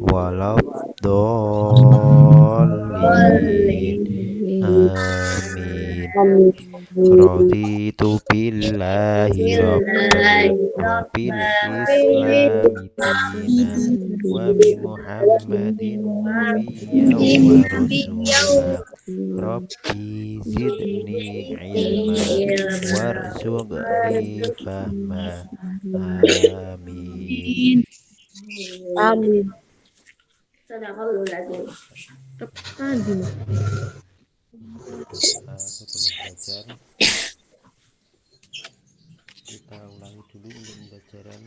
waladdallin. Amin. Raditu billahi rabban wa bil islami dina wa bi Muhammadin nabiyya wa rasula. Rabbi zidni ilma warzuqni fahma. Amin. Amin. Kapan Dimas? Berdoa sebelum belajar. Kita ulangi dulu untuk pembelajaran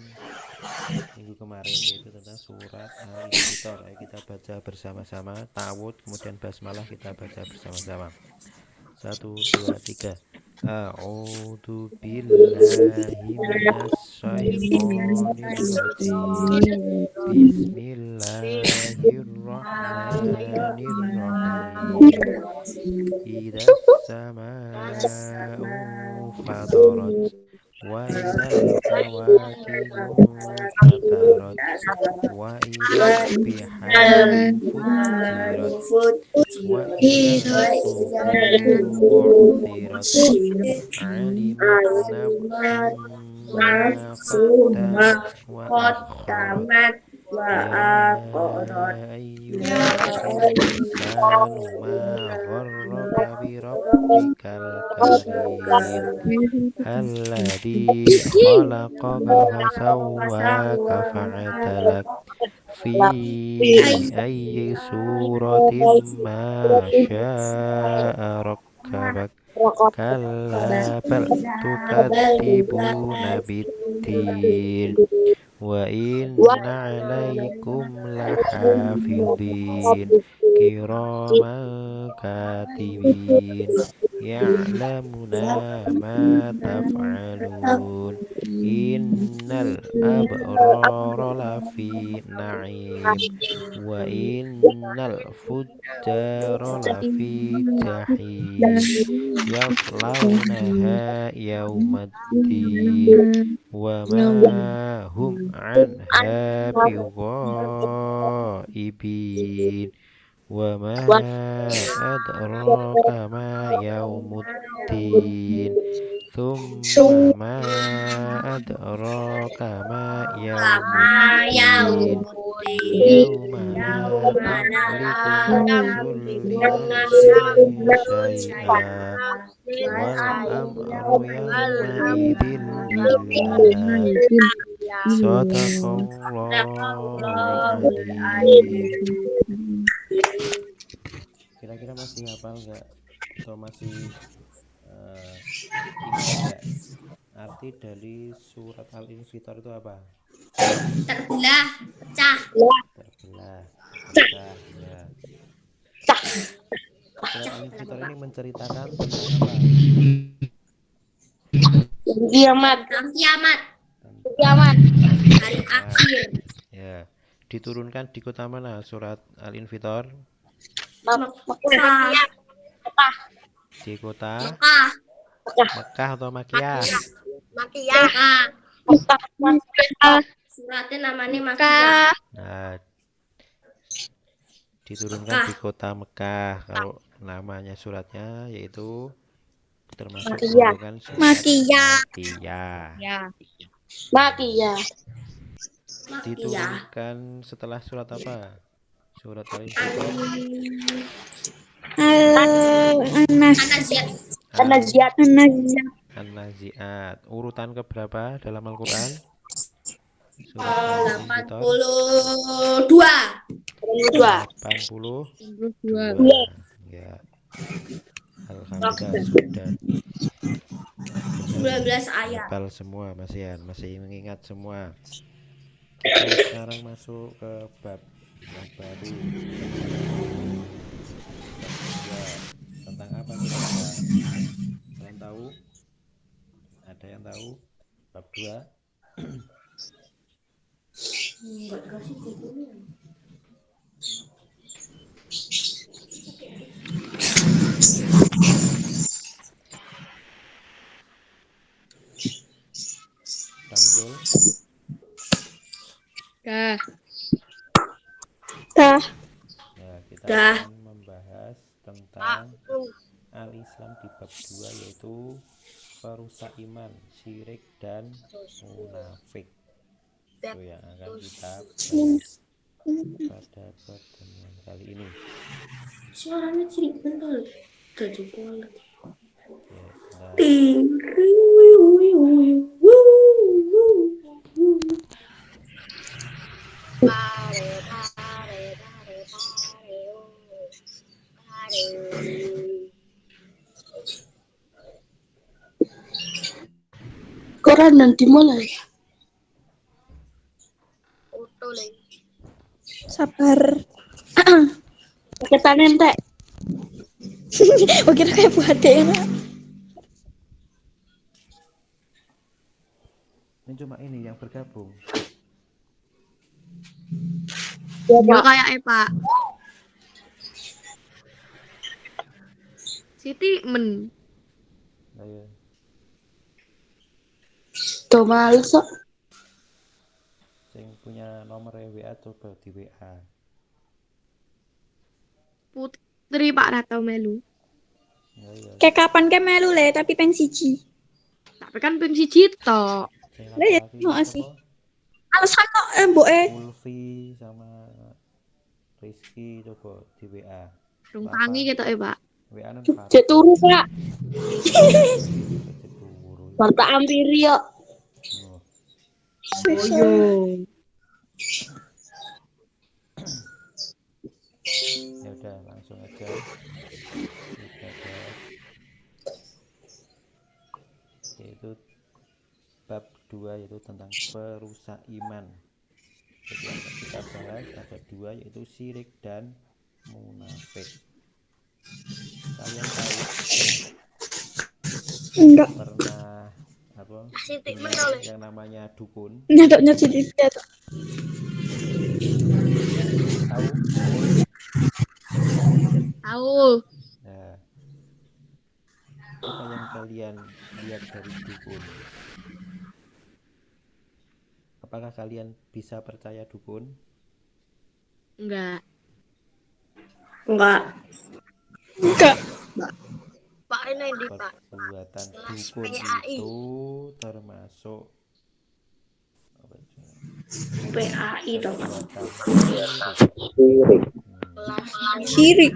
minggu kemarin, yaitu tentang surat Al-Infitor. Ayo kita baca bersama-sama. Ta'awud kemudian basmalah kita baca bersama-sama. 1, 2, 3. A'udzu billahi minasyaitonir rajim. Bismillahirrahmanirrahim. Idas sama'u fatarat wa idal kawakibu tatarat wa idal biharu futtirat wa idal quburu bu'thirat alimat nafsum ma qaddamat wa akharat ya ayyuhal insanu ma gharraka bi rabbikal karim alladzi khalaqaka fasawwaka fa'adalak fi ayyi suratin ma syaa rakkabak kalla bal tukadzibuna biddin wa inna 'alaikum lahafidhin kiraman katibin ya'lamuna ma taf'alun innal abrara lafi na'im wa innal fujjara lafi jahim yaslaunaha yaumaddin wa ma hum anha bighaibin wa ma adraka ma yaumuddin thumma ma adraka ma yaumuddin yauma la tamliku nafsun li nafsin syai'a wal amru yawma idzin lillah. Shadaqallahul adzim. Kira-kira masih hafal nggak atau masih ingat nggak arti dari surat Al-Infitor itu apa? Terbelah, pecah. Terbelah, terpecah, ya. Surat Al-Infitor ini menceritakan tentang apa? Kiamat. Kiamat. Kiamat. Hari akhir. Ya, diturunkan di kota mana surat Al-Infitor? Mekah. Di kota Mekah. Mekah atau Makkiyah? Makkiyah. Mekah. Suratnya namanya Makkiyah. Nah, diturunkan di kota Mekah. Kalau namanya suratnya yaitu termasuk golongan surat Makkiyah. Makkiyah. Diturunkan setelah surat apa? Surat Al-Infitor. An-Naziat. An-Naziat. Urutan keberapa dalam Al-Quran? Surat Al-Infitor 82. Ya. Alhamdulillah sudah 19 ayat. hafal semua, masih mengingat semua. Kita sekarang masuk ke bab yang baru. Bab kedua. Tentang apa kira-kira? Kalian tahu? Ada yang tahu? Bab 2. Samsul. Dah. Ya, kita Dah. akan membahas tentang al-Islam di bab 2, yaitu perusak iman, syirik dan munafik. Itu yang akan kita bahas pada pertemuan kali ini. Suaranya cilik bener. Jadi kualat. Ya, nah, Koran nanti mulai. Sabar. Kita nentek. Kira kayak buat ya. ini cuma ini yang bergabung. Ya kayak Pak. Siti men. Nah, ya. Tuh males kok. Yang punya nomor WA coba di WA. Putri Pak Ratau melu. Ya, ya. Kayak kapan kayak melu le tapi peng siji. Tapi kan ping siji tok. Sing Lah ya, laki-laki mau itu sih. apa? Alasan kok mboke Ulfi sama Rizky coba di WA. Rung tangi ketok Pak. WA nan cek turu Pak. turu. Mata ampiri yo. Oh, Oh yo. ya udah langsung aja kita bahas, yaitu bab 2, yaitu tentang perusak iman. Jadi yang kita bahas ada 2, yaitu syirik dan munafik. Kalian tahu Enggak. pernah apa dengar yang namanya dukun? Nyadoknya siji tuh. Tahu dukun? Tahu. Nah, apa yang kalian lihat dari dukun? Apakah kalian bisa percaya dukun? Enggak. Enggak. Enggak. Pak ini di Pak. Perbuatan dukun itu termasuk apa itu? PAI dong. Perbuatan syirik.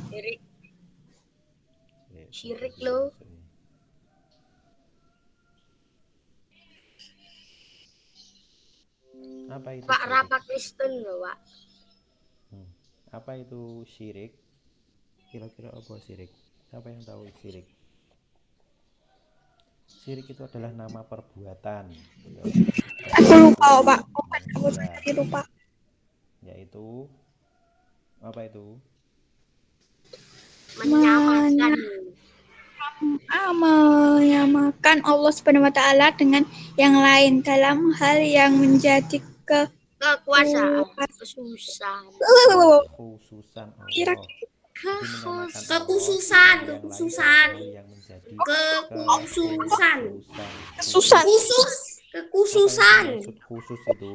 Syirik. Syirik lo. Apa itu Pak syirik? Rapa Kristen loh Pak. Apa itu syirik? Kira-kira apa syirik? Siapa yang tahu syirik? Syirik itu adalah nama perbuatan. Ya. Aku lupa Pak. Aku Ya, tadi lupa. yaitu apa itu? Menyamakan. Menyamakan Allah Subhanahu wa taala dengan yang lain dalam hal yang menjadi Kekuasaan. Kesusahan. Khususan Kira Allah. Jadi menyamakan Allah Kekhususan. dengan yang lain Kekhususan. dalam hal yang menjadi Kekhususan. Kesusahan. Khusus. Kekhususan. Maksud khusus itu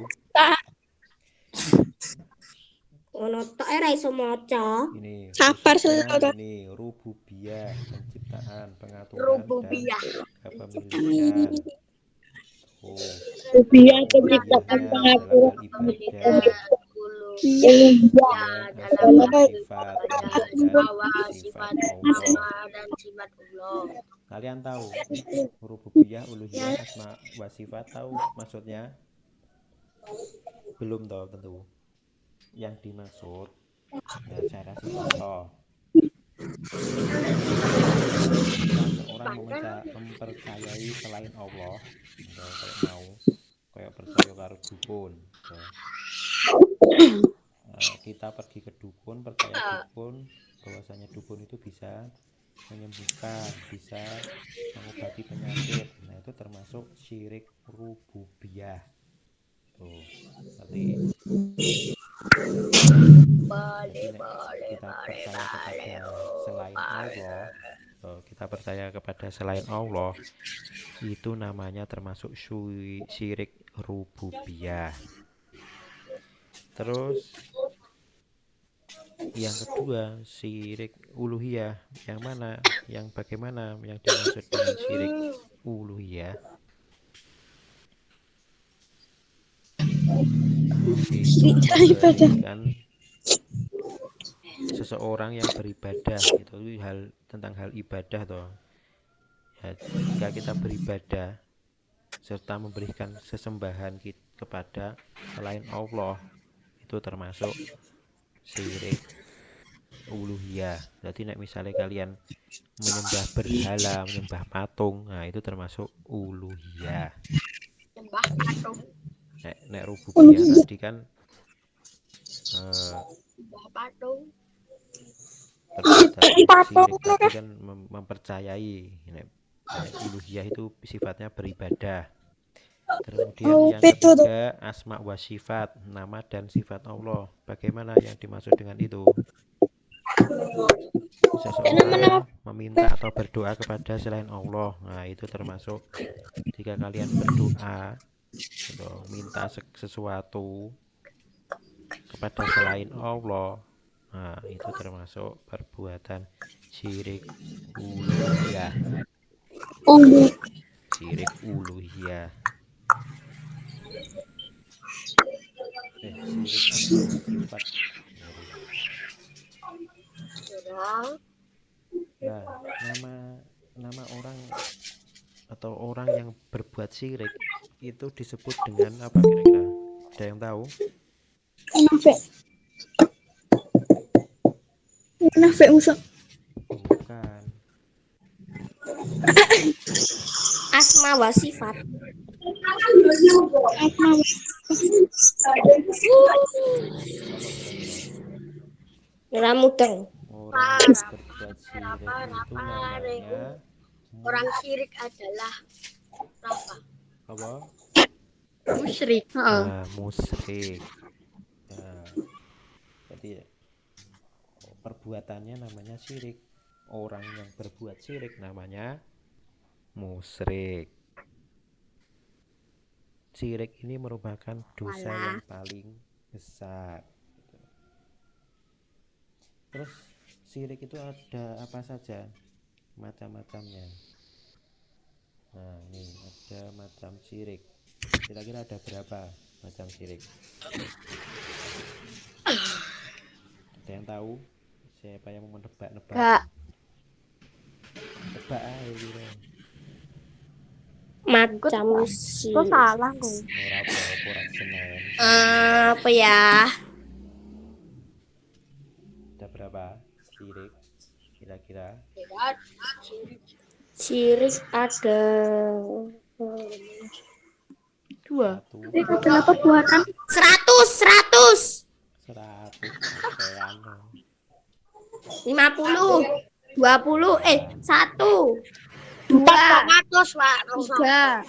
Ono tok era iso maca. ini Sabar khususnya selalu. ini rububiyah, penciptaan, pengaturan Rububiyah. dan kepemilikan. Oh, Rupiah uluhiyahnya dalam hal ibadah, Dalam sifat dan sifat Allah. dan sifat Allah. Kalian tahu rububiyah, uluhiyah, asma wa sifat tahu maksudnya? Belum tahu tentu. Yang dimaksud, ya saya kasih contoh. Seorang mempercayai selain Allah, kayak mau kayak percaya karo dukun. Kita pergi ke dukun, percaya dukun, bahwasanya dukun itu bisa menyembuhkan, bisa mengobati penyakit. Nah, itu termasuk syirik rububiyah. Tuh, berarti kita percaya kepada selain Allah, kita percaya kepada selain Allah, itu namanya termasuk syirik rububiyah. Terus yang kedua syirik uluhiyah, yang mana, yang bagaimana yang dimaksud dengan syirik uluhiyah? Itu memberikan seseorang yang beribadah, itu hal tentang hal ibadah toh. Ya, jika kita beribadah serta memberikan sesembahan kepada selain Allah, itu termasuk syirik uluhiyah. Jadi nek misalnya kalian menyembah berhala, menyembah patung, nah itu termasuk uluhiyah. Sembah patung. Nek rububiyah tadi kan Sembah patung. syirik tadi kan mempercayai. Nek uluhiyah itu sifatnya beribadah. Kemudian yang ketiga asma wa sifat, nama dan sifat Allah. Bagaimana yang dimaksud dengan itu? Seseorang meminta atau berdoa kepada selain Allah, nah itu termasuk jika kalian berdoa atau minta sesuatu kepada selain Allah, nah itu termasuk perbuatan syirik uluhiyah. Syirik uluhiyah. Syirik asma wa sifat. Nah, nama orang atau orang yang berbuat syirik itu disebut dengan apa kira-kira? Ada yang tahu? Munafik musuh. Bukan. Asma wa sifat. Ramudeng. Orang yang berbuat syirik itu namanya Orang syirik adalah Rafa. apa? Musyrik. Nah, musyrik. Nah, jadi perbuatannya namanya syirik. Orang yang berbuat syirik namanya musyrik. Syirik ini merupakan dosa yang paling besar. Terus syirik itu ada apa saja macam-macamnya? Nah, ini ada macam syirik. Kira-kira ada berapa macam syirik? Ada yang tahu? Siapa yang mau menebak-nebak? Gak. Tebak aja gitu. Macam Kok syirik. salah kok? Ora apa-apa, ora Senin. Apa ya? Ada berapa syirik? Kira-kira? Syirik ada 2. Satu, Kenapa buatan? 100, 100, sekian. 50, 20, 1, 2, 3,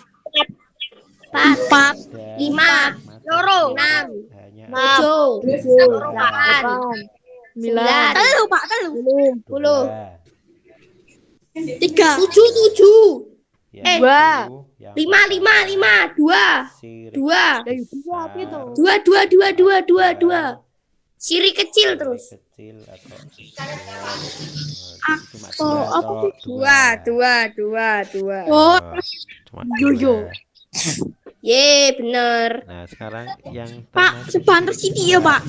4, 5, Loro, 6, hanya 7, 8, 9. 9, Pak, 10, 3. 7, yang 2. 5, 2, syirik 2, besar, 2. Syirik kecil syirik terus. kecil atau asghar. Cuma dua. Oh, Cuma Yoyo. dua. Ye, bener. Nah, sekarang yang Pak, termasuk sepantas ini ya, Pak.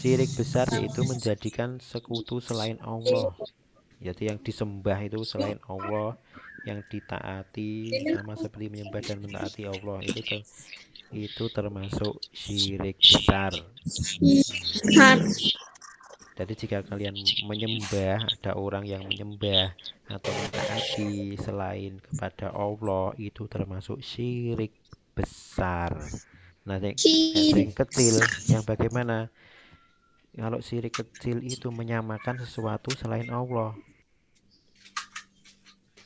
syirik besar yaitu menjadikan sekutu selain Allah. Jadi yang disembah itu selain Allah, yang ditaati sama seperti menyembah dan mentaati Allah itu termasuk syirik besar. Jadi jika kalian menyembah, ada orang yang menyembah atau mentaati selain kepada Allah, itu termasuk syirik besar. Nah, yang kecil, yang bagaimana? Kalau syirik kecil itu menyamakan sesuatu selain Allah.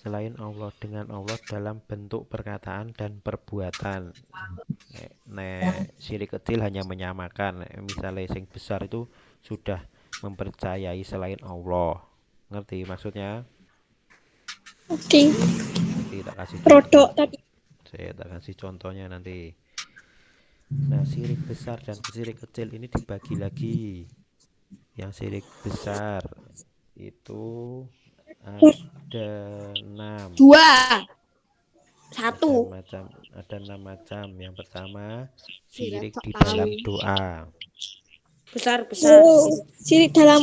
Selain Allah dengan Allah dalam bentuk perkataan dan perbuatan. Syirik kecil hanya menyamakan. Misalnya yang besar itu sudah mempercayai selain Allah. Ngerti maksudnya? Oke. Nanti tak kasih Produk tadi. saya tak kasih contohnya nanti. Nah, syirik besar dan syirik kecil ini dibagi lagi. Yang syirik besar itu ada 6. 2. Ada 1. macam ada 6 macam. Yang pertama, Sirik syirik sok di tahu. dalam doa. Besar, besar. Syirik dalam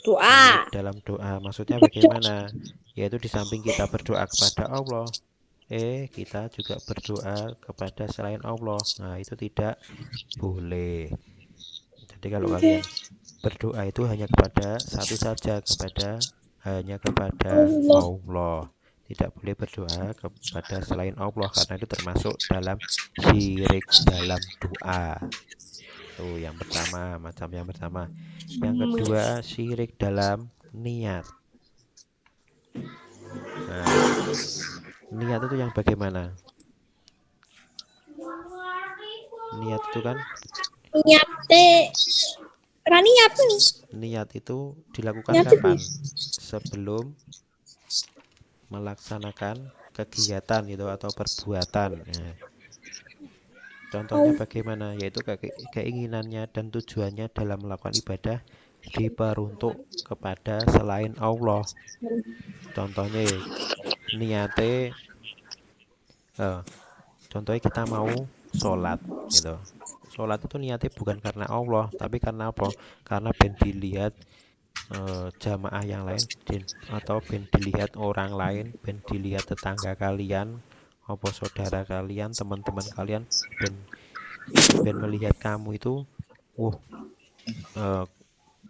Doa. Syirik dalam doa maksudnya bagaimana? Yaitu di samping kita berdoa kepada Allah, kita juga berdoa kepada selain Allah. Nah, itu tidak boleh. Jadi kalau kalian berdoa itu hanya kepada satu saja, hanya kepada Allah. Allah. Tidak boleh berdoa kepada selain Allah karena itu termasuk dalam syirik dalam doa. Tuh yang pertama, macam yang pertama. Yang kedua, syirik dalam niat. Nah, niat itu yang bagaimana? Niat itu kan, Niat teh. Niat. niat itu dilakukan Niat kapan? Sebelum melaksanakan kegiatan gitu atau perbuatan. Nah, contohnya bagaimana? Yaitu keinginannya dan tujuannya dalam melakukan ibadah diperuntuk kepada selain Allah. Contohnya niate contohnya kita mau sholat gitu. Sholat itu niatnya bukan karena Allah, tapi karena apa? Karena ben dilihat jamaah yang lain atau ben dilihat orang lain, ben dilihat tetangga kalian, apa saudara kalian, teman-teman kalian, ben ben melihat kamu itu, wah, eh,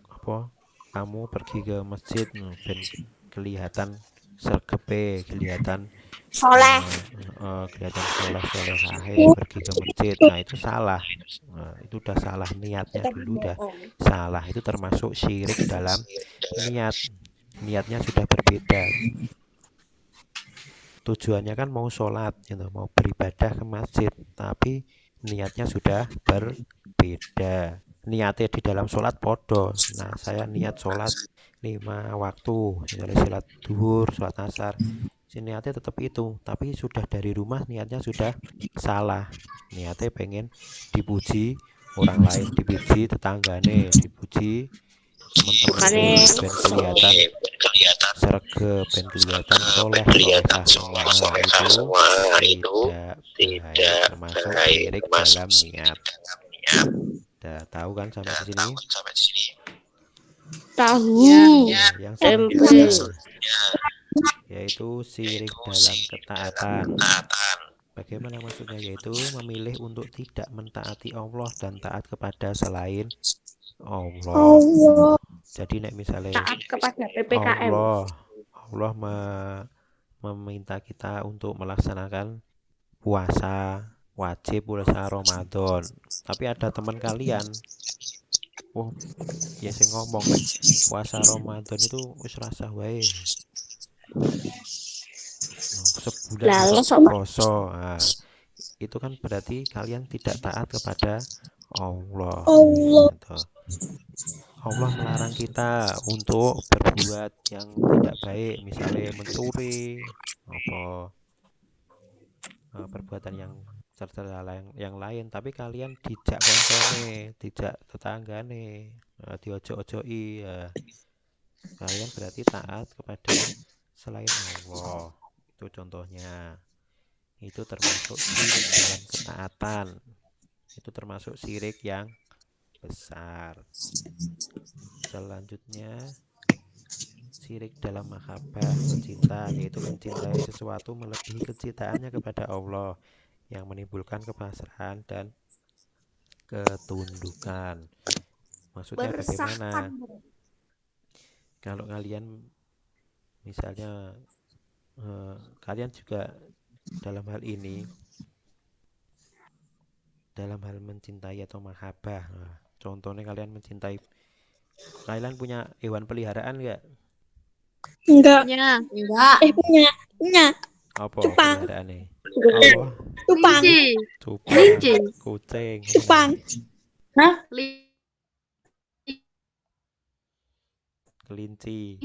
apa? Kamu pergi ke masjid, ben kelihatan sergepe, kelihatan Soleh. kelihatan soleh pergi ke masjid. Nah, itu salah. Nah, itu udah salah niatnya dulu, udah salah. Itu termasuk syirik dalam niat. Niatnya sudah berbeda. Tujuannya kan mau sholat gitu, mau beribadah ke masjid, tapi niatnya sudah berbeda. Niatnya di dalam sholat podo. Nah, saya niat sholat 5 waktu, misalnya sholat duhur, sholat asar, niatnya tetap itu, tapi sudah dari rumah niatnya sudah salah. Niatnya pengen dipuji orang lain, dipuji tetanggane, dipuji teman-temannya, ben kelihatan sergap, ben kelihatan soleh solehah semua. Itu tidak baik, termasuk syirik dalam niat. Udah tahu kan sampai di sini? Tahu. Nah, yang selanjutnya yaitu syirik dalam ketaatan. Bagaimana maksudnya? Yaitu memilih untuk tidak mentaati Allah dan taat kepada selain Allah. Allah. Jadi nek misalnya Taat kepada PPKM. Allah meminta kita untuk melaksanakan puasa wajib, puasa Ramadan, tapi ada teman kalian, ya sing ngomong nek puasa Ramadan itu wis rasa wae, sebulan Lalu kok sama poso. Nah, itu kan berarti kalian tidak taat kepada Allah. Allah. Gitu. Allah melarang kita untuk berbuat yang tidak baik, misalnya mencuri, apa perbuatan yang tercela yang lain, tapi kalian dijak koncone, dijak tetanggane, diojo-ojoi, kalian berarti taat kepada selain Allah. Itu contohnya. Itu termasuk syirik dalam ketaatan. Itu termasuk syirik yang besar. Selanjutnya syirik dalam mahabbah, mencinta, yaitu mencintai sesuatu melebihi kecintaannya kepada Allah yang menimbulkan kepasrahan dan ketundukan. Maksudnya bagaimana? Kalau kalian misalnya kalian juga dalam hal ini, dalam hal mencintai atau mahabbah, contohnya kalian mencintai, kalian punya hewan peliharaan nggak? Enggak. Enggak. Punya. Apa Cupang. peliharaannya? Oh, Cupang. cupang, Kelinci. kucing, Cupang. kelinci,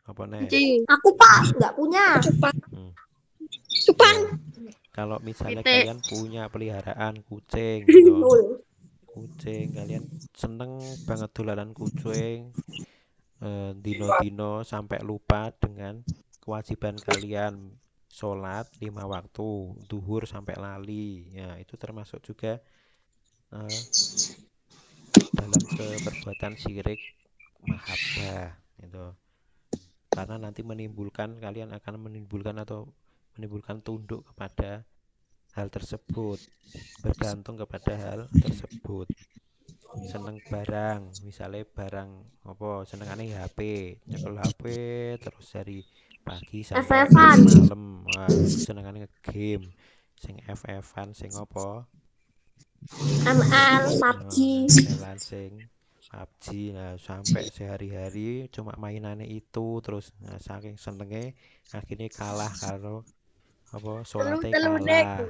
apa nih? Kelinci. aku Pak nggak punya. Cupang. Hmm. Cupang. Kalau misalnya Titik. kalian punya peliharaan kucing gitu, Nul. kucing kalian seneng banget dolanan kucing, dino-dino sampai lupa dengan kewajiban kalian sholat 5 waktu, duhur sampai lali, ya itu termasuk juga eh, dalam perbuatan syirik mahabbah itu. Karena nanti kalian akan menimbulkan tunduk kepada hal tersebut, bergantung kepada hal tersebut. Seneng barang, misalnya barang apa, senengane HP, nyekel HP terus dari pagi sampai FF-an. malam. Wah, itu senengane ngegame, sing FF-an, sing apa, ML, PUBG. ML-an, sing PUBG. Nah, sampai sehari-hari cuma mainannya itu terus. Nah, saking senenge akhirnya kalah karo apa, sholatnya kalah gitu.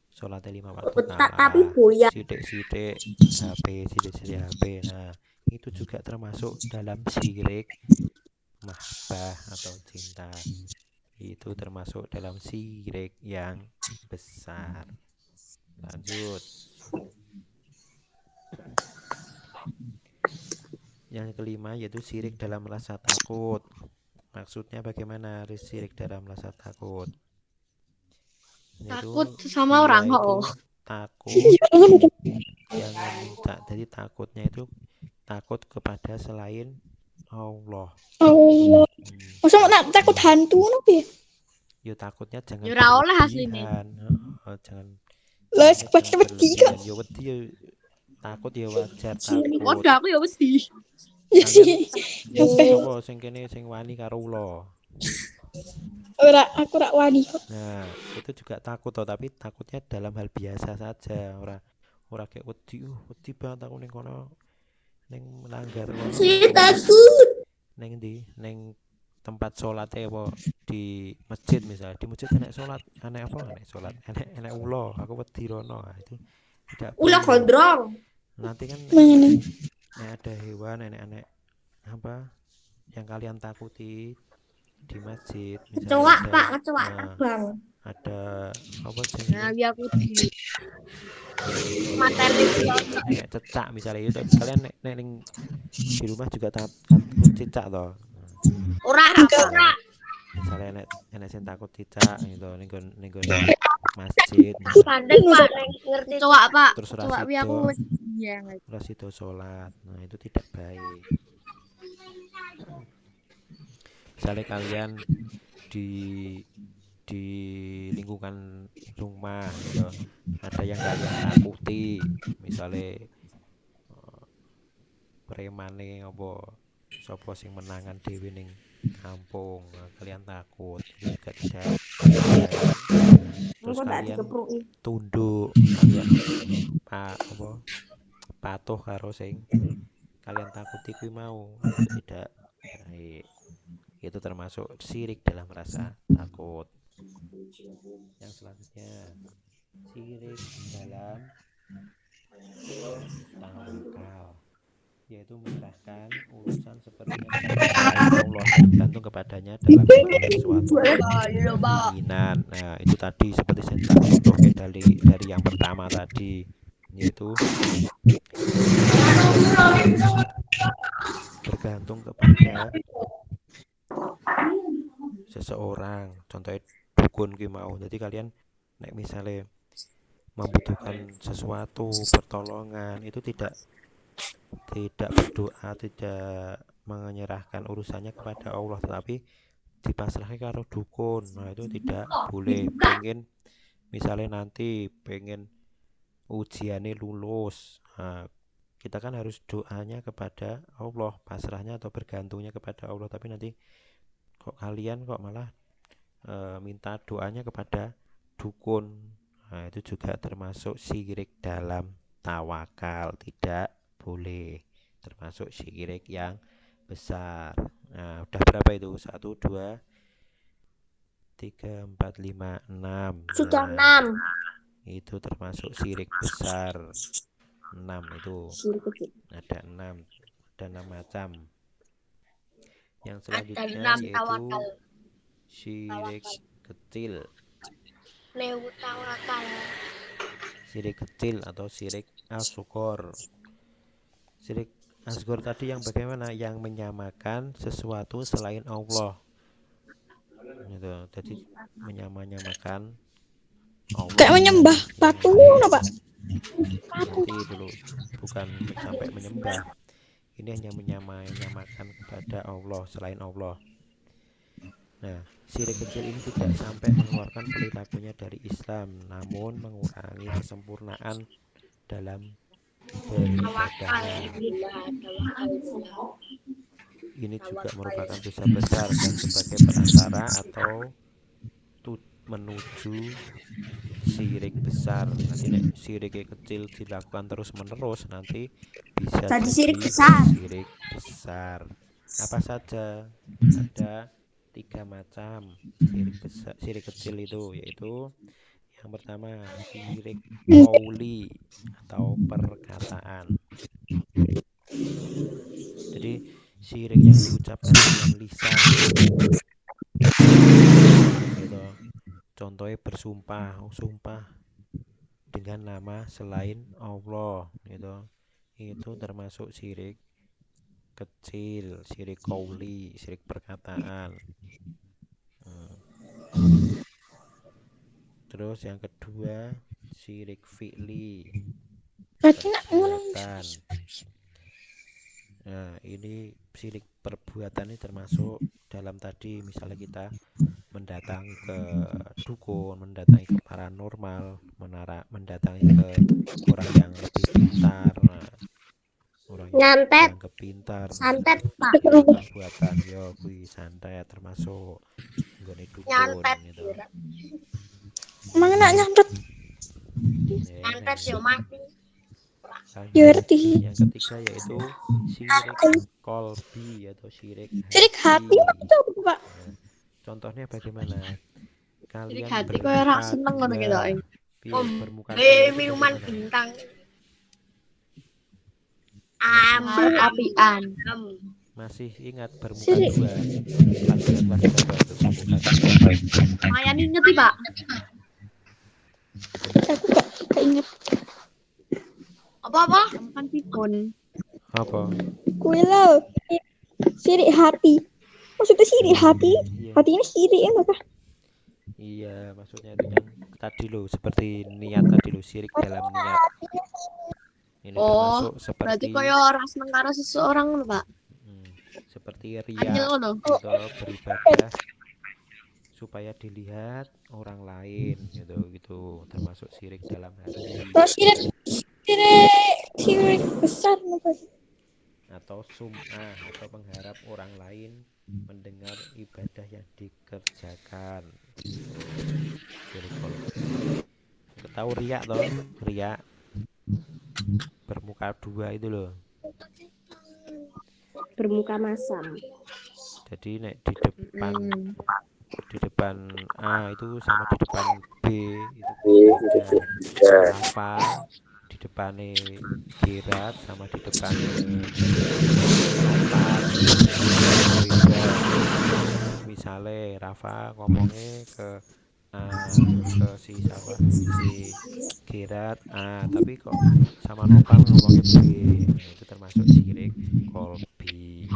Sholatnya 5 waktu Tapi kalah, buyar. sidik-sidik HP. Nah, itu juga termasuk dalam syirik mahabbah atau cinta. Itu termasuk dalam syirik yang besar. Lanjut. Yang kelima yaitu syirik dalam rasa takut. Maksudnya bagaimana syirik dalam rasa takut? Yaitu Takut sama dia orang. itu Oh. takut, jangan minta. Jadi takutnya itu takut kepada selain Allah. Allah. Masa Hmm. nak takut hantu nabi? Yo takutnya jangan Ya ora oleh asline. berlebihan. Jangan Lah takutnya pasti jangan wedi kok. berlebihan. Yo wedi yo takut ya wajar takut. Waduh aku ya wedi. Kalian Apa? sapa sing kene sing wani karo ula? Aku rak wani kok. Nah, itu juga takut toh, tapi takutnya dalam hal biasa saja. Ora kayak wedi banget aku ning kono, ning melanggar kono. Saya takut. Ning ndi? Ning tempat sholat apa di masjid, misalnya di masjid enek sholat, enek ulo, aku wedi rono. Nah, itu tidak Ulah boleh. gondrong. Nanti kan Mana? ada hewan, enek apa yang kalian takuti di masjid, misalnya Kecoak, ada Pak. Kecoak terbang. ada apa Nah, jenenge, ya aku di materi kayak cecak misalnya itu. Kalian nek ning di rumah juga takut cicak toh. ora Nah, misalnya enek sing takut cicak gitu ning nggone masjid, Pandai, Pak. Ngerti. coba Pak. terus Coba wi aku iya. ora sido sholat. Nah, itu tidak baik. Misalnya kalian di di lingkungan rumah gitu, ada yang kalian takuti, misalnya premane apa sapa sing menangan dhewe ning kampung. Nah, kalian takut, itu juga tidak baik. Terus Engko tak kalian dikepruki. tunduk, kalian patuh karo sing kalian takuti kuwi mau, itu tidak baik. Itu termasuk syirik dalam rasa takut. Yang selanjutnya syirik dalam tawakal, yaitu menyerahkan urusan sepenuhnya kepada selain Allah dan bergantung kepadanya dalam segala sesuatu keinginan. Nah, itu tadi seperti saya tak contohkan dari yang pertama tadi, yaitu bergantung kepada seseorang, contohnya dukun ki mau. Jadi kalian nek misalnya membutuhkan sesuatu pertolongan, itu tidak berdoa, tidak menyerahkan urusannya kepada Allah, tetapi dipasrahkan karo dukun. Nah, itu tidak boleh. Misalnya nanti pengen ujiannya lulus, nah, kita kan harus doanya kepada Allah, pasrahnya atau bergantungnya kepada Allah. Tapi nanti kalian malah minta doanya kepada dukun. Nah, itu juga termasuk syirik dalam tawakal, tidak boleh, termasuk syirik yang besar. Nah, udah berapa itu? 1, 2, 3, 4, 5, 6. Sudah Nah, 6. itu termasuk syirik besar. 6 itu ada 6 macam. Yang selanjutnya yaitu syirik kecil. Syirik kecil atau syirik asghar. Syirik asghar tadi yang bagaimana? Yang menyamakan sesuatu selain Allah. Gitu. Jadi menyamakan Allah. Kayak menyembah batu apa? Nanti dulu, bukan sampai menyembah. Ini hanya menyamakan kepada Allah selain Allah. Nah, syirik kecil ini tidak sampai mengeluarkan perilakunya dari Islam, namun mengurangi kesempurnaan dalam beribadahnya. Ini juga merupakan dosa besar dan sebagai perantara atau menuju syirik besar. Nanti syirik kecil dilakukan terus menerus, nanti bisa Jadi jadi syirik besar. syirik besar. Apa saja? Ada 3 macam syirik besar, syirik kecil itu, yaitu yang pertama syirik qauli atau perkataan. Jadi syirik yang diucapkan dengan lisan. Gitu. Contohnya bersumpah, sumpah dengan nama selain Allah, gitu. Itu termasuk syirik kecil, syirik qauli, syirik perkataan. Terus yang kedua syirik fi'li, perbuatan. Nah, ini syirik perbuatan ini termasuk dalam tadi, misalnya kita mendatangi ke dukun, mendatangi ke paranormal, mendatangi ke orang yang lebih pintar. Nah, orang yang Nyantet. dianggap pintar, Santet, Pak. perbuatan yo kui santet termasuk nggone dukun Nyantet. gitu. Emang enak nyantet? Nyantet yo mati. Ya ngerti. Yang ketiga yaitu syirik kolbi atau syirik Syirik hati itu apa, Pak? Nah, contohnya bagaimana? Kalian hati koyo rak seneng ngono berdua, ketoke. bermuka dua itu Minuman bagaimana? bintang. Apian. Masih ingat bermuka Syirik. dua? Pelajaran kelas berapa itu bermuka dua? Mayan inget nih, Pak. Aku gak inget. Apa-apa? Kamu kan pikun. Apa? Kue lo sirik hati. Maksudnya sirik hati? Iya. Hati ini sirik ya apa? Iya, maksudnya itu yang tadi lo, seperti niat tadi lo, syirik dalam niat. Ini termasuk Berarti seperti koyo ora seneng karo seseorang lho, Pak. seperti Anjel riya ngono. gitu, beribadah supaya dilihat orang lain gitu termasuk syirik dalam hati. Terus sirik besar apa? Atau sum'ah atau mengharap orang lain mendengar ibadah yang dikerjakan gitu. Syirik qalbi. Tahu riya toh? Riya bermuka dua itu loh. Bermuka masam. Jadi nek di depan A itu sama di depan B itu beda. Rafa di depannya Gerat sama di depannya Nopal beda. Misalnya Rafa ngomongnya ke A, ke si siapa si Gerat A, tapi kok sama Nopal ngomongnya B. Nah, itu termasuk syirik qalbi.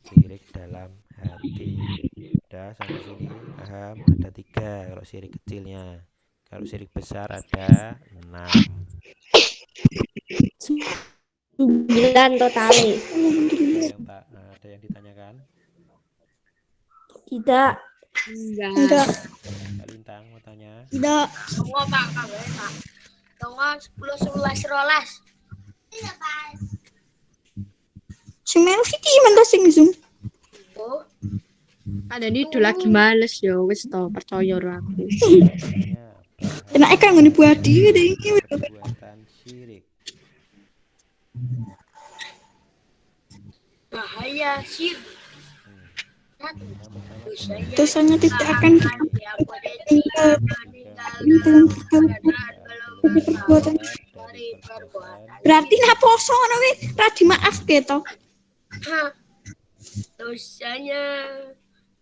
Syirik dalam hati. Udah sampai sini paham? Ada 3 kalau syirik kecilnya. Kalau syirik besar ada 6. 9 totalnya. Ada yang ditanyakan? Tidak. Enggak. Kak Lintang mau tanya? Tidak. Tunggu Pak, kabeh Pak. Tunggu 10 11 12. Sing melu Viti mentas sing Zoom. Oh, Ada nih udah lagi males yo, wis to percaya ora aku. Tanya Enak kan ngene buadi gede iki. perbuatan syirik. bahaya sih. Yang pertama Dosanya tidak akan perbuatan dari perbuatan berarti nak poso ngono kuwi ra dimaafke to. Dosanya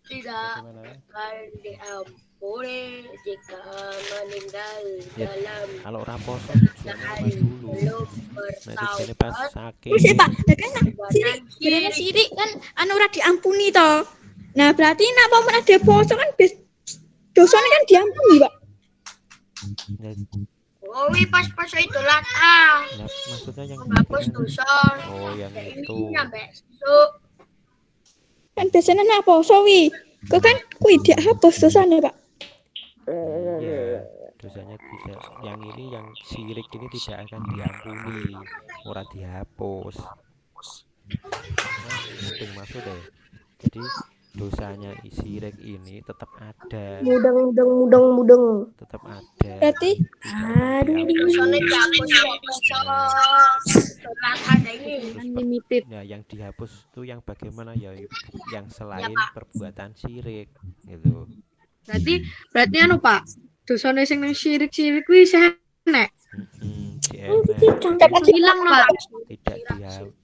tidak Bagaimana? akan diampuni jika meninggal Ya, dalam kalau raposo tujuannya apa sehari dulu? belum Nah tujuannya pas bertaubat Wis ya, sakit. Pak. Lah kan perbuatan jarene syirik. sirik kan anu ora diampuni to. Nah, berarti nek apa meneh dia poso kan dosanya kan diampuni, Pak. Nah, Oh, pas puasa itu lah nah, maksudnya yang menghapus bagaimana? dosa. Oh, yang Kayak ini itu. nyampe besok. Kan biasanya nek poso wi. Kok kan kuwi dihapus dosanya, Pak. Iya, dosanya tidak. Yang ini, yang syirik ini tidak akan diampuni, ora dihapus. Nah, mudeng maksud deh. Jadi dosanya syirik ini tetap ada, Mudeng. tetap ada, Berarti tidak akan Dosanya diampuni. dihapus kok bisa sholat ada ini. Terus Unlimited. ya yang dihapus itu yang bagaimana ya? Yang Ya, selain Pak. perbuatan syirik gitu. Berarti anu Pak, dosane sing nang syirik-syirik kuwi enek. Enak. Langsung hilang loh Pak. Tidak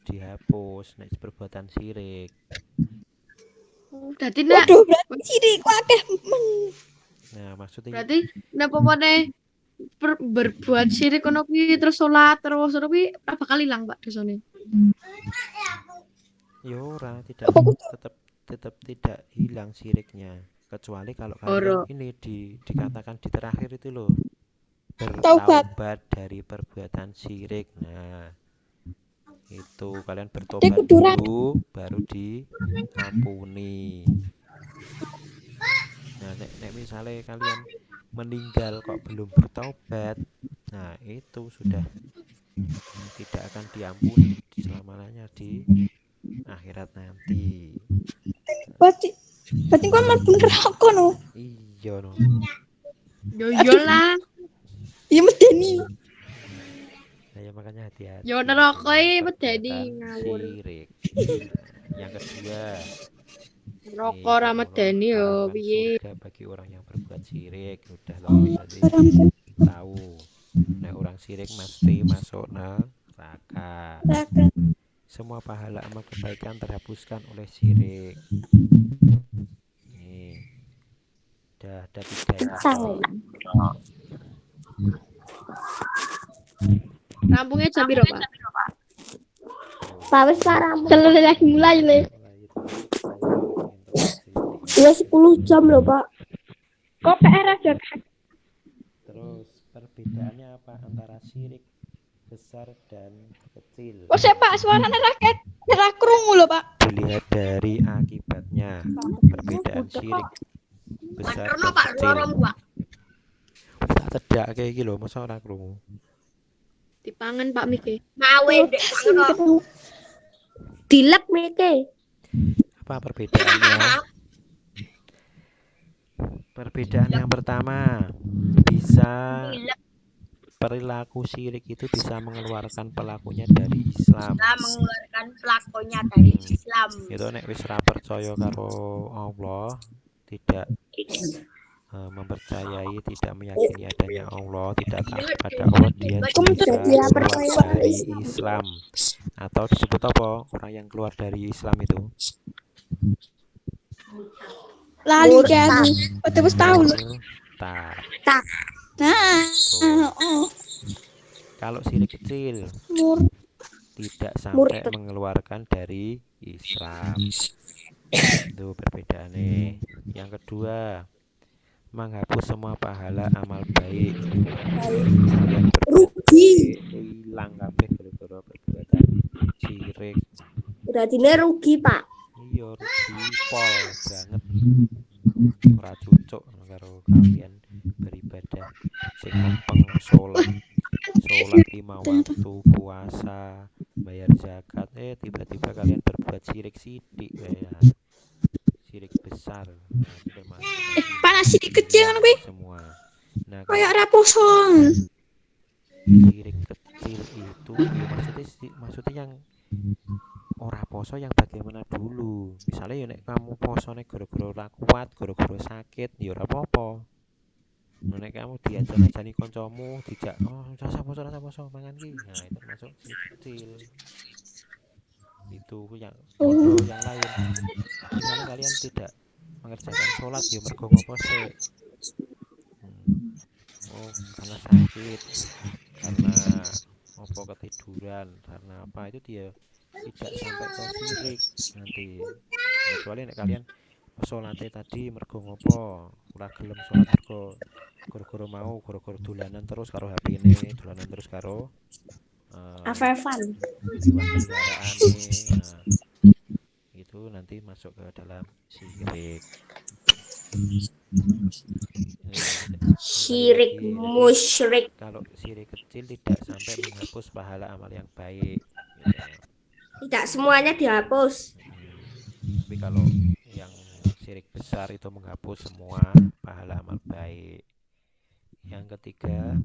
dihapus nek perbuatan syirik. Dadi nek waduh berarti sirik ku akeh men. Nah, maksudnya berarti nek pomone berbuat syirik ono kuwi terus salat terus ono kuwi ora bakal ilang Pak dosane. ya ora, tidak Apa kudu tetap tidak hilang syiriknya, kecuali kalau Ora. kalian ini dikatakan di terakhir itu loh, Taubat. bertaubat dari perbuatan syirik. Nah, itu kalian Dia bertobat kudu dulu baru diampuni. Nah, nek misalnya kalian meninggal kok belum bertobat, nah itu sudah tidak akan diampuni selama-lamanya di akhirat nanti. berarti kok mlebu neraka no. Iya no. Yo yo lah. Iya medeni. Nah, ya makanya hati-hati. Yo neraka iki dengan medeni perbuatan ngawur. syirik. Yang kedua, Neraka ora medeni yo larangan piye. surga bagi orang yang berbuat syirik. Udah loh, tadi tahu. Nah, orang syirik mesti masuk neraka. Semua pahala amal kebaikan terhapuskan oleh syirik. Nih, udah ada 3 itu. Rampungnya jam piro Pak? Pak wis Pak rampung. Selalu lagi mulai le. Mulai itu introduksi. Ya 10 jam loh Pak. Kok PR aja kan? Terus perbedaannya apa antara syirik besar dan kecil? Kok saya Pak suaranya rakyat ora krungu lho Pak. Dilihat dari akibatnya. Perbedaan syirik besar Karena dan Pak kecil. lorong Pak. Tak cedak kayak iki lho, masa ora krungu. Dipangan Pak Miki. Mawe dek ngono. Dilek Mike. Apa perbedaannya? Perbedaan yang pertama, bisa perilaku syirik itu bisa mengeluarkan pelakunya dari Islam. Kita mengeluarkan pelakunya dari Islam. Itu nek wis ora percaya karo Allah, tidak mempercayai, tidak meyakini adanya Allah, tidak taat kepada Allah, dia bisa keluar dari Islam. Atau disebut apa? Orang yang keluar dari Islam itu Lali kan. Wis tahu lho. murtad. Nah, Tuh. Kalau syirik kecil tidak sampai Murtad. mengeluarkan dari Islam. Itu perbedaannya. Yang kedua, menghapus semua pahala amal baik. Kalian Rugi. itu hilang kabeh gara-gara perbuatan syirik. Berarti rugi Pak. Iya, rugi pol banget. Ora cocok karo kalian beribadah sing mempeng salat 5 waktu, puasa, bayar zakat, tiba-tiba kalian berbuat syirik sidik ya. Syirik besar. Nah, itu termasuk panas sidik kecil kan kuwi. semua. Nah, Kayak ora poson. syirik kecil itu ya maksudnya yang ora poso yang bagaimana dulu. Misalnya ya nek kamu posone gara-gara ora kuat, gara-gara sakit, ya ora apa-apa. Nek kamu diajar-ajari kancamu, dijak, oh rasa poso mangan ki. Nah, itu termasuk syirik kecil. Itu yang contoh yang lain. Misalnya kalian tidak mengerjakan sholat ya mergo ngopo sik. Oh, karena sakit, karena apa ketiduran, karena apa itu dia tidak sampai ke syirik nanti. Kecuali nek kalian sholatnya tadi mergo ngopo, ora gelem sholat mergo goro-goro mau goro-goro dolanan terus karo HP ini, dolanan terus karo Afefan. hewan peliharaan nih. Nah, itu nanti masuk ke dalam syirik. Syirik Jadi musyrik. kalau syirik kecil tidak sampai menghapus pahala amal yang baik gitu. Tidak semuanya dihapus. Tapi kalau yang syirik besar itu menghapus semua pahala amal baik. Yang ketiga,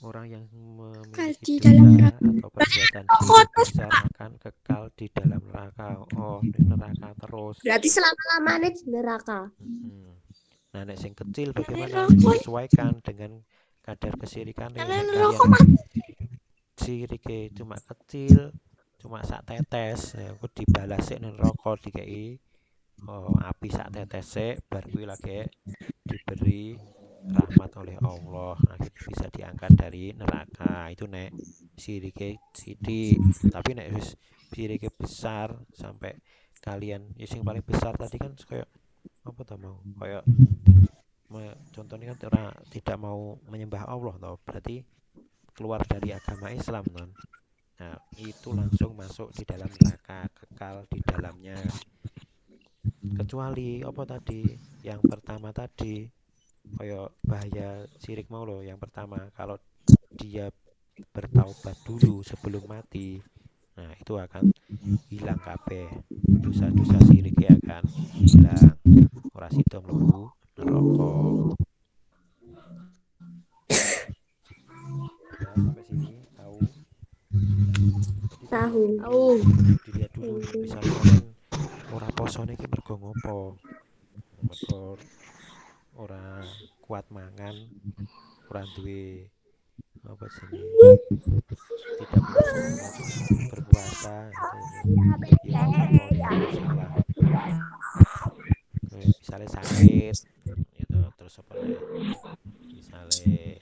orang yang memiliki Di dalam dosa atau perbuatan syirik besar akan kekal di dalam neraka. Oh, di neraka terus. Berarti selama-lamanya di neraka. Nah, nek sing kecil bagaimana? neraka. Disesuaikan dengan kadar kesirikan nek Neraka kalian sirike cuma kecil, cuma sak tetes, ya aku dibalas sik nang neraka dikei api sak tetes sik bar kuwi lagi diberi rahmat oleh Allah, akhirnya bisa diangkat dari neraka. Itu nek sirike sithik. Tapi nek wis sirike besar sampai kalian ya sing paling besar tadi kan kayak apa ta mau kayak contohnya kan orang tidak mau menyembah Allah toh, berarti keluar dari agama Islam non. Nah, itu langsung masuk di dalam neraka, kekal di dalamnya. Kecuali apa tadi? Yang pertama tadi kayak bahaya syirik mau loh. Yang pertama kalau dia bertaubat dulu sebelum mati, nah itu akan hilang kabeh. Dosa-dosa syiriknya akan hilang. Ora sida mlebu neraka. Ya, sampai sini tahu? Tahu. Dilihat dulu misalnya kalian ora posone iki mergo ngopo? Mergo ora kuat mangan, ora duwe apa sini tidak punya niat berpuasa gitu. Ya salah. Misalnya sakit gitu terus apa misalnya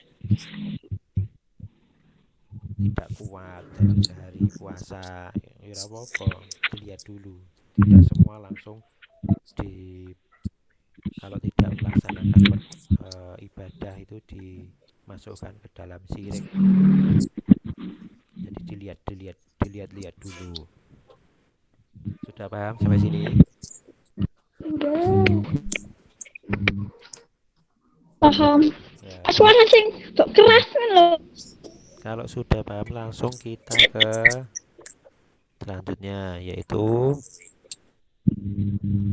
tidak kuat dalam sehari puasa ya apa-apa dilihat dulu, tidak semua langsung kalau tidak melaksanakan ibadah itu dimasukkan ke dalam syirik. Jadi dilihat dulu. Sudah paham sampai sini? Paham. Ya. Suara sing keras loh. Kalau sudah paham langsung kita ke selanjutnya yaitu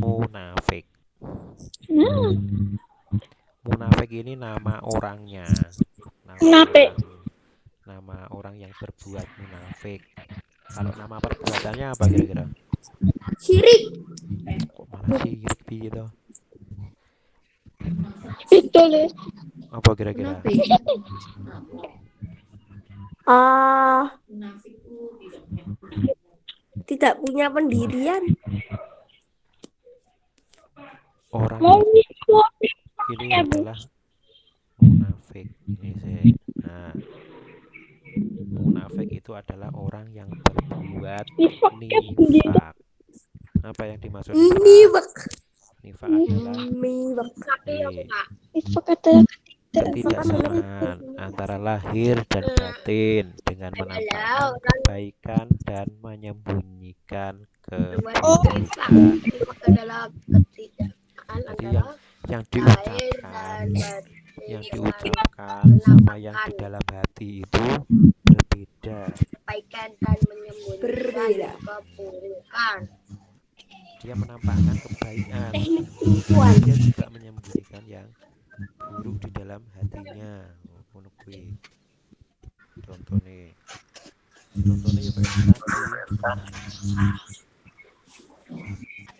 munafik. Munafik ini nama orangnya. Nama orang yang berbuat munafik. Kalau nama perbuatannya apa kira-kira? Syirik. Kok malah syirik gitu? Betul ya. Apa kira-kira? Tidak punya pendirian. Orang ini adalah munafik. Nah, munafik itu adalah orang yang berbuat nifak. Apa yang dimaksud nifak? Nifak adalah ketidaksamaan antara lahir dan batin dengan menampakkan kebaikan dan menyembunyikan keburukan. Jadi yang diucapkan sama yang di dalam hati itu berbeda. Berbeda. Dia menampakkan kebaikan, dia juga menyembunyikan yang buruk di dalam hatinya. Ngono kuwi. Contohnya ya kayak tadi.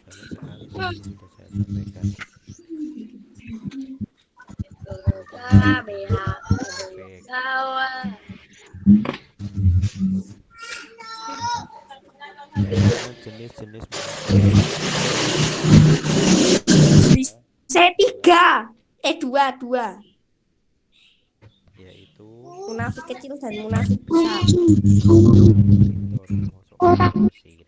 Banyak sekali yang sudah saya sampaikan. Jenis-jenis Dua. yaitu Munafik kecil dan munafik besar. pinter masuk syirik.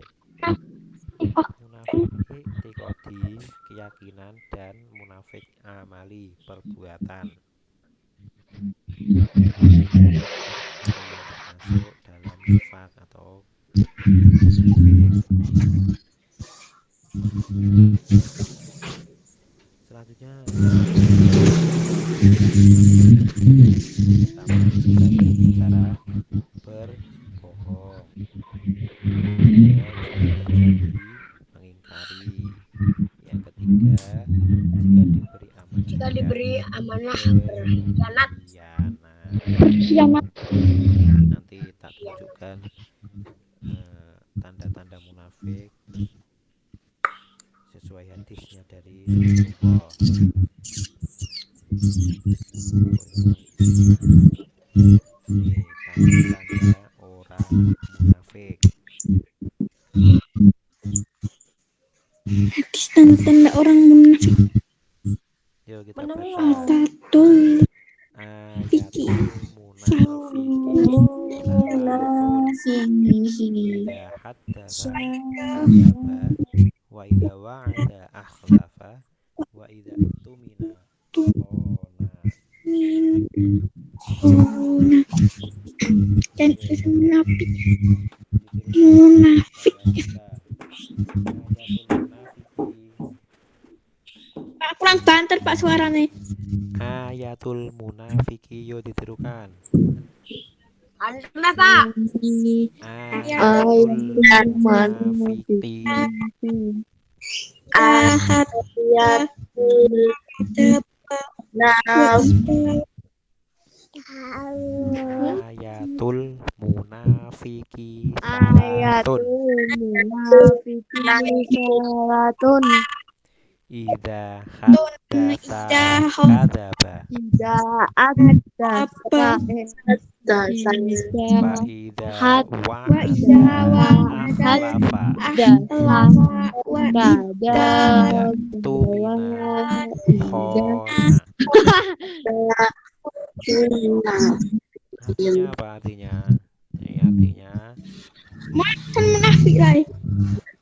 Munafik i'tiqadi keyakinan dan munafik amali perbuatan. Yang termasuk dalam nifaq atau munafik. Selanjutnya pertama jika berbicara berbohong. Kedua, jika berjanji mengingkari. Yang ketiga, jika diberi amanah berkhianat. Nanti tak tunjukkan tanda-tanda munafik sesuai hadisnya dari Rasulullah. Ini tanda-tanda orang munafik. Hadis tanda-tanda orang munafik. Yuk kita Menang. baca Tatul ayatul munafiki salatun idza haddatsa kadzaba wa idza wa'ada akhlafa wa idza tumina khana. dan itu munafik. Munafik. Pak, kurang banter Pak suaranya. Ayatul munafiki yo ditirukan. Kenapa? Ayatul munafiki. Ahad Ayatul munafiki Ayatul salatun munafiki salatun idza haddatsa kadzaba idza adza wa idza wa'ada akhlafa bada tumina khana. Artinya apa artinya? Ini artinya kan munafik lah.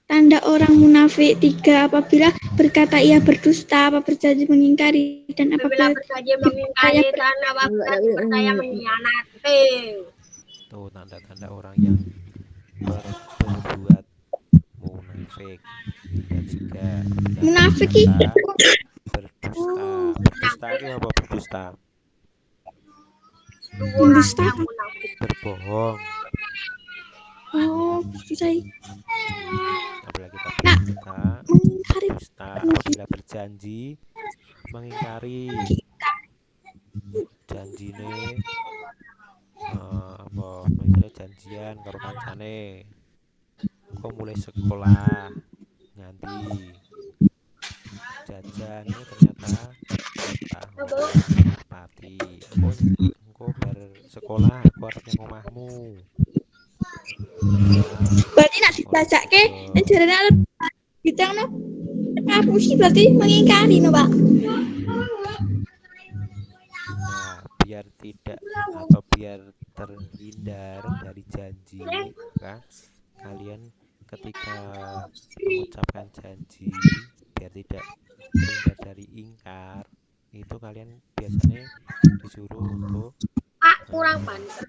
Tanda orang munafik 3, apabila berkata ia berdusta, apa berjanji mengingkari, dan Apabila apabila berjanji mengingkari dan apabila dipercaya mengkhianati. tuh tanda-tanda orang yang berbuat munafik. 3 munafik berkata itu berdusta. Berdusta itu apa berdusta? mendusta. Yang munafik. Berbohong. Oh, susah. Apabila kita berdusta, Mengingkari apabila berjanji mengingkari janjine apa misalnya janjian karo kancane kok mulai sekolah nganti jajan ini ternyata tahu pati engko bar sekolah aku arep nang omahmu. berarti nak dibacakke jarane arep ditangno ngapusi berarti mengingkari no Pak. Nah, biar tidak atau biar terhindar dari janji, maka kalian ketika mengucapkan janji biar tidak terhindar dari ingkar, itu kalian biasanya disuruh untuk Kurang banter.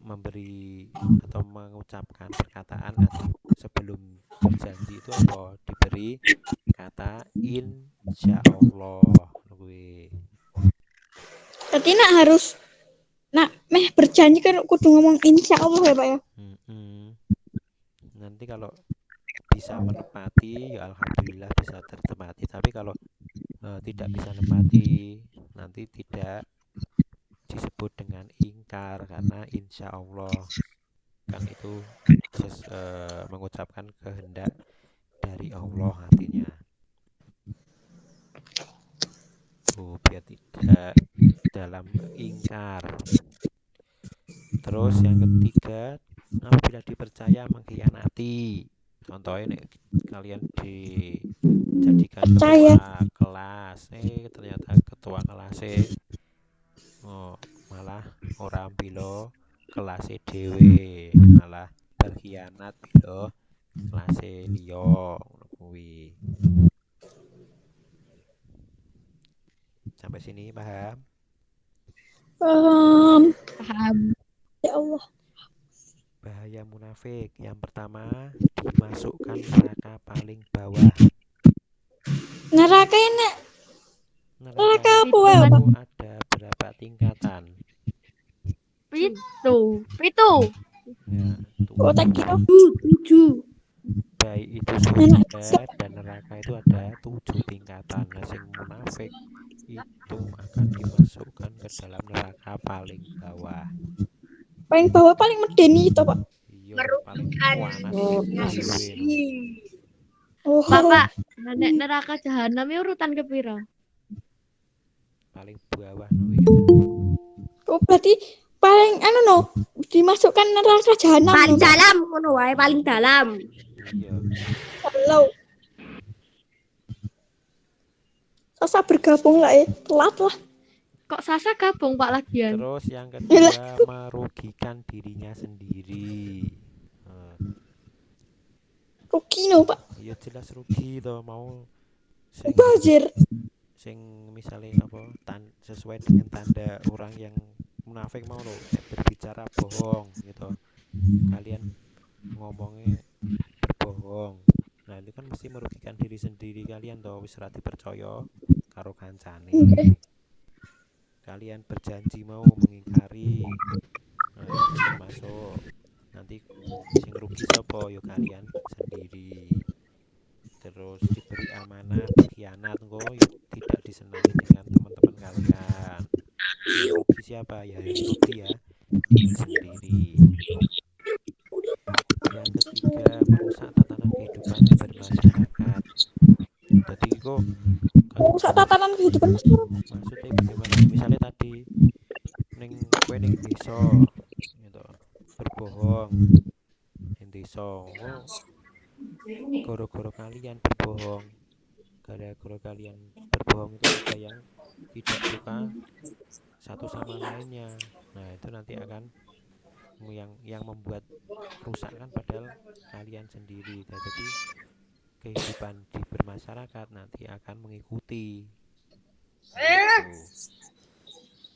memberi atau mengucapkan perkataan sebelum berjanji itu apa diberi kata insyaallah gue. Berarti nak harus nak meh berjanji kan kudu ngomong insyaallah ya Pak ya. Nanti kalau bisa menepati ya alhamdulillah bisa tertepati, tapi kalau tidak bisa menepati nanti tidak disebut dengan ingkar karena insya Allah kan itu mengucapkan kehendak dari Allah artinya. Biar tidak dalam ingkar. Terus yang ketiga, apabila dipercaya mengkhianati. Contohnya nih, kalian dijadikan ketua kelas, ternyata ketua kelas malah ora ambilo kelas dhewe, malah berkhianat bilo kelas liya ngono kuwi. Sampai sini paham? Paham. Ya Allah. Bahaya munafik. Yang pertama, dimasukkan neraka paling bawah. Neraka enak. Neraka apa itu wae, Pak? ada berapa tingkatan? Pitu. Ya, Oh, tak kira 7. baik itu enak. surga dan neraka itu ada 7 tingkatan. Nah, sing munafik itu akan dimasukkan ke dalam neraka paling bawah. Paling bawah paling medeni itu, Pak. Iya, paling Merugikan. panas Ya, dhewe no. Oh, Bapak, nek neraka jahanam ya urutan kepiro? Paling bawah no iki. oh berarti paling dimasukkan neraka jahanam. Paling no, Pak. dalam ngono wae, paling dalam. Iya. Kalau Sasa bergabung lah ya, telat lah. Kok Sasa gabung Pak lagian? Terus yang kedua, merugikan dirinya sendiri. Rugi no, Pak. Iya jelas rugi toh, mau sing Bazir. misalnya apa sesuai dengan tanda orang yang munafik mau lo berbicara bohong gitu, kalian ngomongnya berbohong, nah itu kan mesti merugikan diri sendiri kalian toh, wis ora dipercaya karo kancane. Kalian berjanji mau mengingkari, nah itu termasuk nanti sing rugi sapa yo kalian sendiri. Terus diberi amanah berkhianat kok tidak disenangi dengan teman-teman kalian, yang rugi siapa ya, yang rugi ya diri sendiri. Yang ketiga, merusak tatanan kehidupan bermasyarakat. Jadi kok Merusak tatanan kehidupan masyarakat. maksudnya bagaimana, misalnya tadi kowe ning desa gitu berbohong ning desa, gara-gara kalian berbohong, gara-gara kalian berbohong itu ada yang tidak suka satu sama lainnya. Nah itu nanti akan yang membuat rusak kan padahal kalian sendiri. Nah, jadi kehidupan di bermasyarakat nanti akan mengikuti gitu.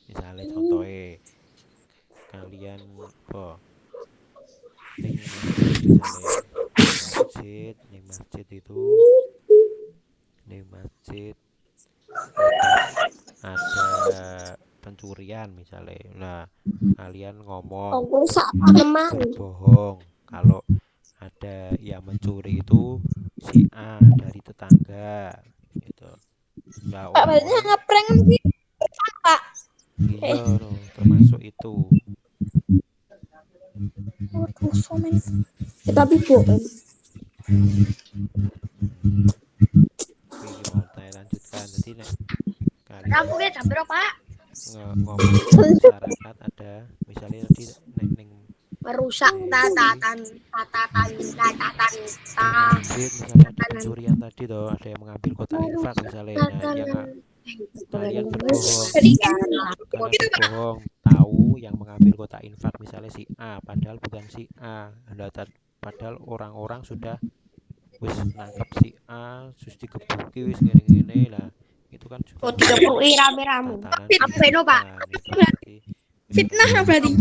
Misalnya contohnya kalian ning masjid, ning masjid itu ning masjid ada pencurian misalnya. Nah, kalian ngomong Rusak teman. berbohong kalau ada yang mencuri itu si A dari tetangga gitu. Nah, Pak, berarti orang-orang ngeprank sih. Pak. iya no, termasuk itu. Waduh, somen. Tapi bohong. Oke, mau saya lanjutkan. Jadi nek kalian Rampungnya jam berapa? ngomong ke masyarakat ada misalnya tadi ning Merusak tatatan. masjid misalnya ada pencurian tadi toh, ada yang mengambil kotak infak misalnya. Nah, yang kalian berbohong, kalian berbohong tahu yang mengambil kotak infak misalnya si A padahal bukan si A. Padahal orang-orang sudah wis nangkep si A, sus digebuki wis ngene-ngene lah. Itu kan juga Oh, dikepui rame-rame. tatanan Apa itu, Pak? kehidupan. Itu nanti Fitnah no berarti.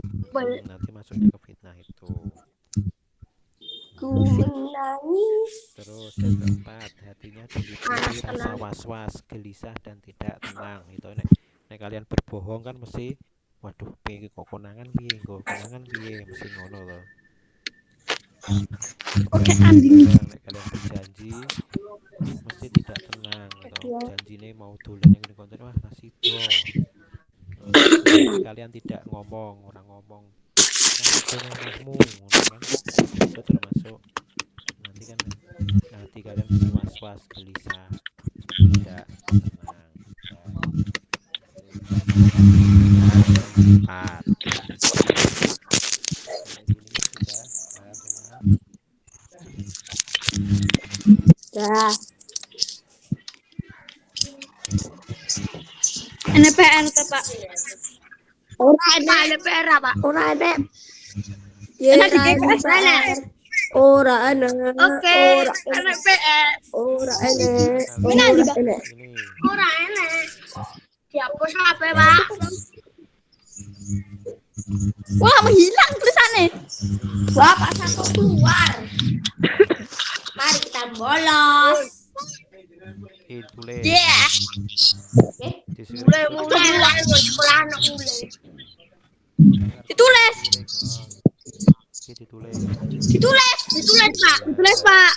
nanti masuknya ke fitnah itu. Ku menangis. Terus yang keempat, hatinya diliputi rasa was-was, gelisah dan tidak tenang. Itu nek kalian berbohong kan mesti waduh piye kok konangan piye, mesti ngono loh. Oke, andini. Nek kalian berjanji mesti tidak tenang atau janjine mau dolan yang konten wah nasibo. Kalian tidak ngomong, orang ngomong nasibo ngomongmu ngono kan. Itu termasuk nanti kan hati kalian mesti was-was, gelisah, tidak tenang. Empat. Ini sudah paham semua. Dah. Ora Pak ada PR Pak. ora ada. Enak di GKS ada. Ora ana. Oke, Ora ada PR. ora ana. Enak di Ora ana. Ini Ora enak. Dihapus HP Pak. Wah, menghilang tulisannya. Bapak satu keluar. Mari kita bolos. tulis. Yeah. Di sini Mulai sekolah anak mulai. Ditulis. Ini ditulis. Ditulis. Ditulis Pak. Ditulis Pak.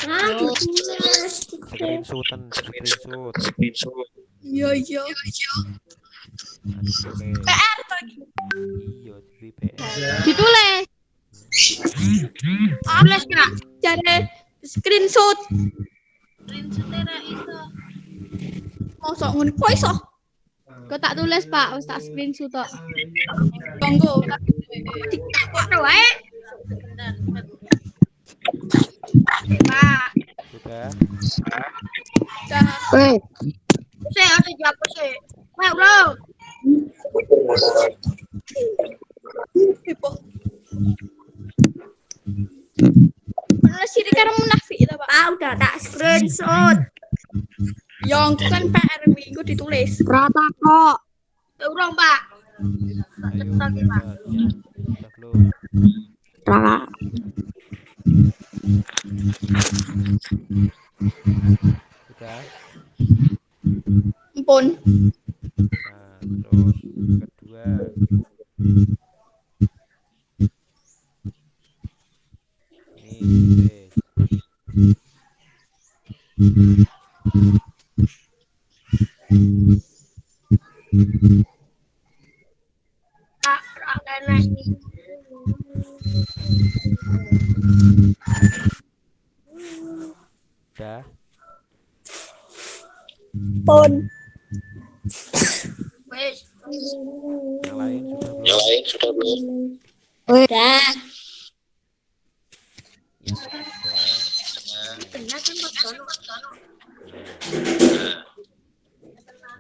Ah, ditulis. Screenshot. Iya, iya. Ditulis. PR tadi. Iya, di PR. Ditulis. Tulis Kak. Cari screenshot. Mosok ngono kok iso? Kok tak tulis, Pak? Wis tak screenshot tok. Tunggu. Foto wae. Pak. Sudah. Dah. Saya harus dihapus sih. Wah, bro. Kepo. Menulis siri karena munafik itu, Pak. Ah, udah tak screenshot. Yang kan PR minggu ditulis. Rata kok. Urung Pak. Ayo, Cepat Pak. sudah belum? Rata. Sudah. Ampun. Nah, terus kedua. Ini tulis. Pak, enak. Sudah. Pun. Wes. Yang lain sudah belum? Udah. Yang ketiga. Benar kan Pak Sono.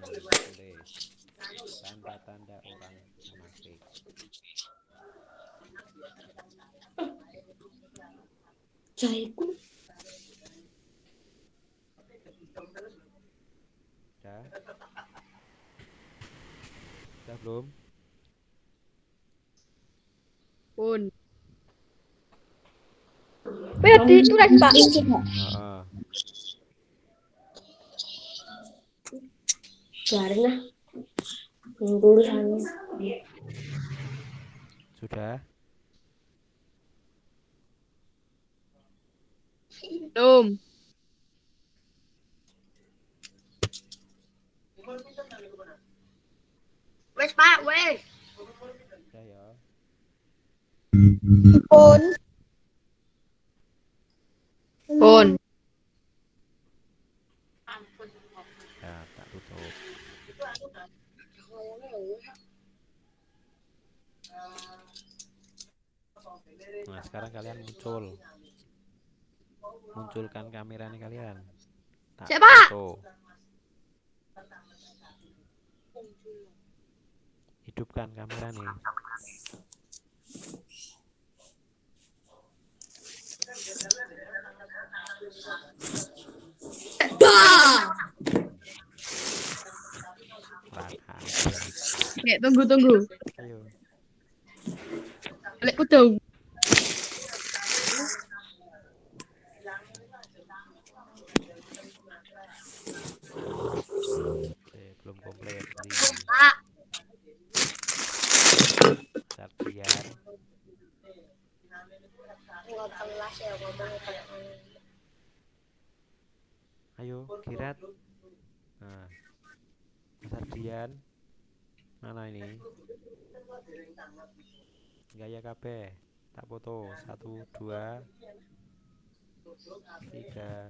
Tulis tanda-tanda orang munafik. Jahilku. Sudah. Sudah belum? Pun. Wih, ditulis, Pak. Heeh. Biarin lah. Yang tulisannya. Sudah. Belum. Wes Pak, wes. Sudah ya. Pun. Pun. Ya, tak tutup. Nah, sekarang kalian munculkan kamera nih kalian. Tak Siapa? foto. Hidupkan kamera nih. Rata. Oke, tunggu. Ayo. Balik kudu. Belum komplit. Pak. Sardian. Kelas ya ngomong. Ayo, Kirat. Nah, Sardian. Mana ini? Gaya KB. Tak foto. 1, 2, 3.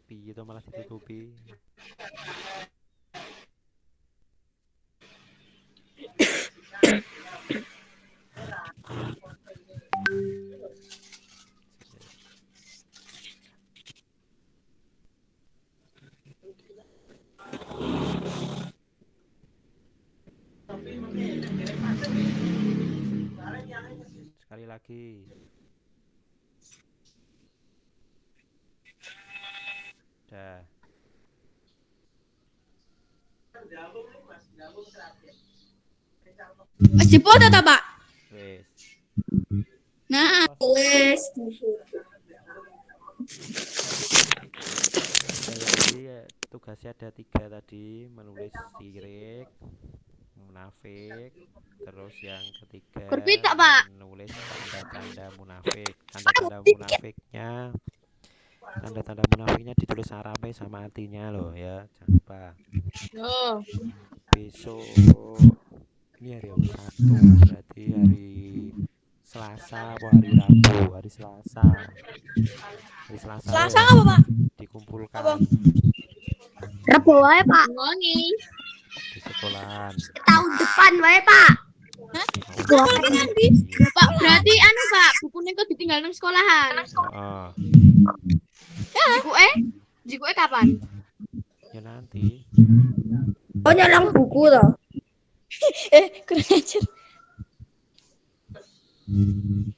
Piye itu malah ditutupi. Sekali lagi. Dah. Wis dipoto ta, Pak? Wes. Nah, Wes. Jadi tugasnya ada 3 tadi, menulis sirik, munafik, terus yang ketiga Berpik tak, Pak? menulis tanda-tanda munafik. Tanda-tanda munafiknya ditulis Arabe sama artinya loh ya, jangan lupa. Yo. Besok ini hari apa? Sabtu, berarti hari Selasa apa hari Rabu? Hari Selasa. Hari Selasa Selasa ya, apa, Pak? dikumpulkan Apa? Rabu wae, Pak. Ngongi. di sekolahan. Tahun depan wae, Pak. Nanti. Pak, berarti anu, Pak, bukunya kok ditinggal nang sekolahan. Oh, Jikuke kapan? ya nanti. Oh, nyolong buku toh. Kurang ajar.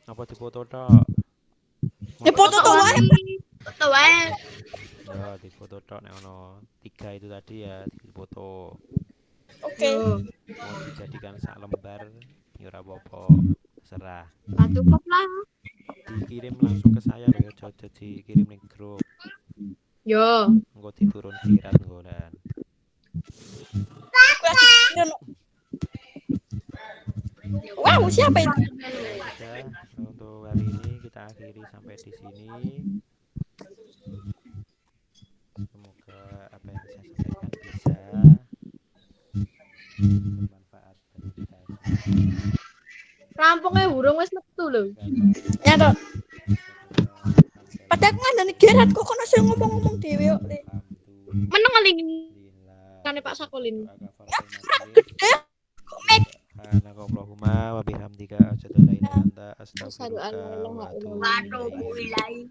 Apa dipoto tok? Foto to wae. Foto wae. Ya, dipoto tok nek ono 3 itu tadi ya, dipoto. Oke. Mau dijadikan sak lembar ya ora apa-apa, terserah. Cukup lah. Dikirim langsung ke saya loh ya, aja dikirim ning grup. Yo. Engko diturun sirat engko dan. Wow, siapa itu? Sudah, untuk hari ini kita akhiri sampai di sini. Semoga apa yang saya sampaikan bisa bermanfaat bagi kita semua. Rampungnya burung wis metu lho. Ya toh. Padahal aku ngandani Gerard kok kono sing ngomong-ngomong dhewe kok. Le. Meneng kali kane Pak Sakolin. Allahumma wa bihamdika asyhadu an la ilaha illa anta astaghfiruka wa atubu ilaik.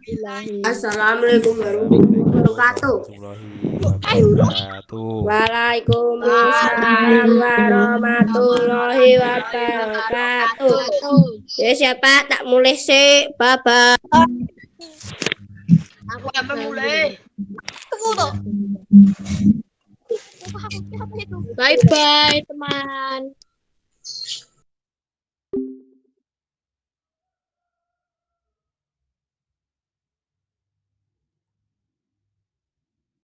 Assalamualaikum warahmatullahi wabarakatuh. Warahmatullahi wabarakatuh. Waalaikumsalam warahmatullahi wabarakatuh. Ya siapa tak mulai sih, Baba. Aku yang memulai. Tunggu toh. Bye bye teman.